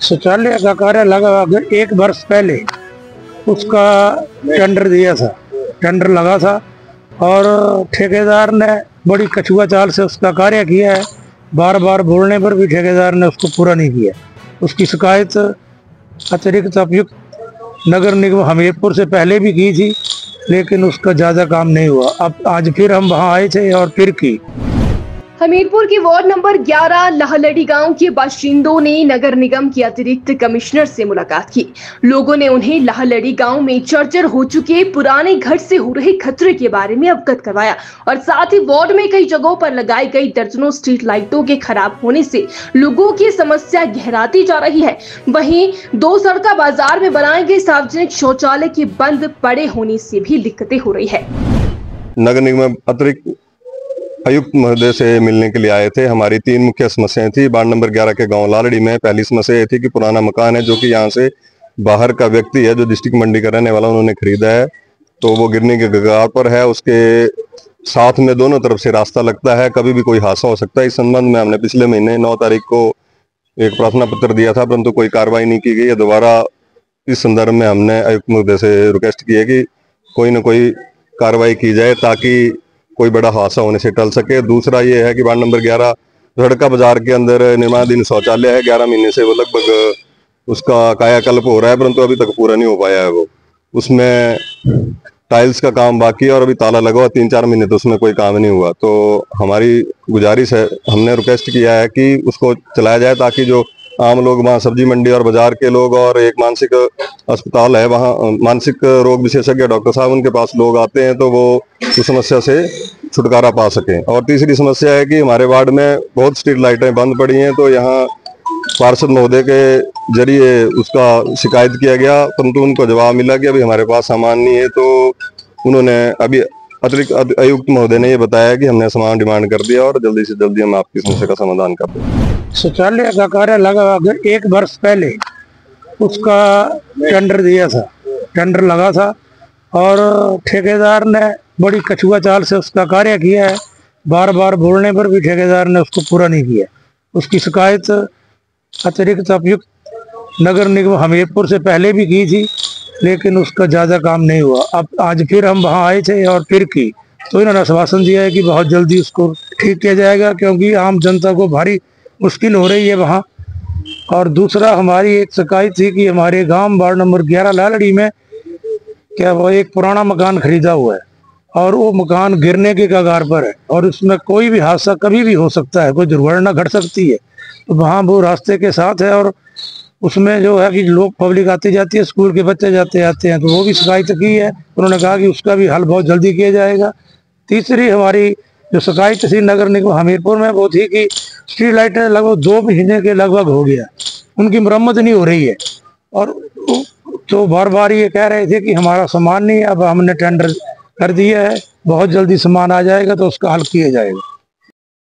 शौचालय का कार्य लगभग 1 वर्ष पहले उसका टेंडर दिया था, टेंडर लगा था और ठेकेदार ने बड़ी कछुआ चाल से उसका कार्य किया है। बार बार बोलने पर भी ठेकेदार ने उसको पूरा नहीं किया। उसकी शिकायत अतिरिक्त उपायुक्त नगर निगम हमीरपुर से पहले भी की थी, लेकिन उसका ज़्यादा काम नहीं हुआ। अब आज फिर हम वहाँ आए थे और फिर की। हमीरपुर के वार्ड नंबर 11 लहलड़ी गांव के बाशिंदों ने नगर निगम के अतिरिक्त कमिश्नर से मुलाकात की। लोगों ने उन्हें लहलड़ी गांव में जर्जर हो चुके पुराने घर से हो रहे खतरे के बारे में अवगत करवाया और साथ ही वार्ड में कई जगहों पर लगाई गई दर्जनों स्ट्रीट लाइटों के खराब होने से लोगों की समस्या गहराती जा रही है। वहीं 2 सड़का बाजार में बनाए गए सार्वजनिक शौचालय के बंद पड़े होने से भी दिक्कतें हो रही है। नगर निगम अतिरिक्त आयुक्त महोदय से मिलने के लिए आए थे। हमारी 3 मुख्य समस्याएं थी। वार्ड नंबर 11 के गांव लालड़ी में पहली समस्या ये थी कि पुराना मकान है जो कि यहाँ से बाहर का व्यक्ति है जो डिस्ट्रिक्ट मंडी का रहने वाला, उन्होंने खरीदा है, तो वो गिरने के कगार पर है। उसके साथ में दोनों तरफ से रास्ता लगता है, कभी भी कोई हादसा हो सकता है। इस संबंध में हमने पिछले महीने 9 तारीख को एक प्रार्थना पत्र दिया था, परंतु कोई कार्रवाई नहीं की गई है। दोबारा इस संदर्भ में हमने आयुक्त महोदय से रिक्वेस्ट की है कि कोई न कोई कार्रवाई की जाए ताकि कोई बड़ा हादसा होने से टल सके। दूसरा ये है कि वार्ड नंबर 11 सड़का बाजार के अंदर निर्माणाधीन शौचालय है। 11 महीने से वो लगभग उसका कायाकल्प हो रहा है, परंतु अभी तक पूरा नहीं हो पाया है। वो उसमें टाइल्स का काम बाकी है और अभी ताला लगा हुआ, 3-4 महीने तो उसमें कोई काम नहीं हुआ। तो हमारी गुजारिश है, हमने रिक्वेस्ट किया है कि उसको चलाया जाए ताकि जो आम लोग वहाँ सब्जी मंडी और बाजार के लोग और एक मानसिक अस्पताल है, वहाँ मानसिक रोग विशेषज्ञ डॉक्टर साहब उनके पास लोग आते हैं तो वो उस समस्या से छुटकारा पा सकें। और तीसरी समस्या है कि हमारे वार्ड में बहुत स्ट्रीट लाइटें बंद पड़ी हैं, तो यहाँ पार्षद महोदय के जरिए उसका शिकायत किया गया, परंतु उनको जवाब मिला कि अभी हमारे पास सामान नहीं है। तो उन्होंने अभी अतिरिक्त आयुक्त महोदय ने ये बताया कि हमने सामान डिमांड कर दिया और जल्दी से जल्दी हम आपकी समस्या का समाधान कर दें। शौचालय का कार्य लगभग 1 वर्ष पहले उसका टेंडर दिया था, टेंडर लगा था और ठेकेदार ने बड़ी कछुआ चाल से उसका कार्य किया है। बार बार बोलने पर भी ठेकेदार ने उसको पूरा नहीं किया। उसकी शिकायत अतिरिक्त उपायुक्त नगर निगम हमीरपुर से पहले भी की थी, लेकिन उसका ज़्यादा काम नहीं हुआ। अब आज फिर हम वहाँ आए थे और फिर की, तो इन्होंने आश्वासन दिया है कि बहुत जल्दी उसको ठीक किया जाएगा, क्योंकि आम जनता को भारी मुश्किल हो रही है वहाँ। और दूसरा हमारी एक शिकायत थी कि हमारे गांव वार्ड नंबर 11 लालड़ी में क्या वो एक पुराना मकान खरीदा हुआ है और वो मकान गिरने के कगार पर है और उसमें कोई भी हादसा कभी भी हो सकता है, कोई दुर्घटना घट सकती है। तो वहाँ वो रास्ते के साथ है और उसमें जो है कि लोग पब्लिक आती जाती है, स्कूल के बच्चे जाते आते हैं, तो वो भी शिकायत की है। उन्होंने कहा कि उसका भी हल बहुत जल्दी किया जाएगा। तीसरी हमारी जो शिकायत थी नगर निगम हमीरपुर में वो थी कि स्ट्रीट लाइटें लगभग 2 महीने के लगभग हो गया, उनकी मरम्मत नहीं हो रही है और तो बार बार ये कह रहे थे कि हमारा सामान नहीं है। अब हमने टेंडर कर दिया है, बहुत जल्दी सामान आ जाएगा तो उसका हल किया जाएगा।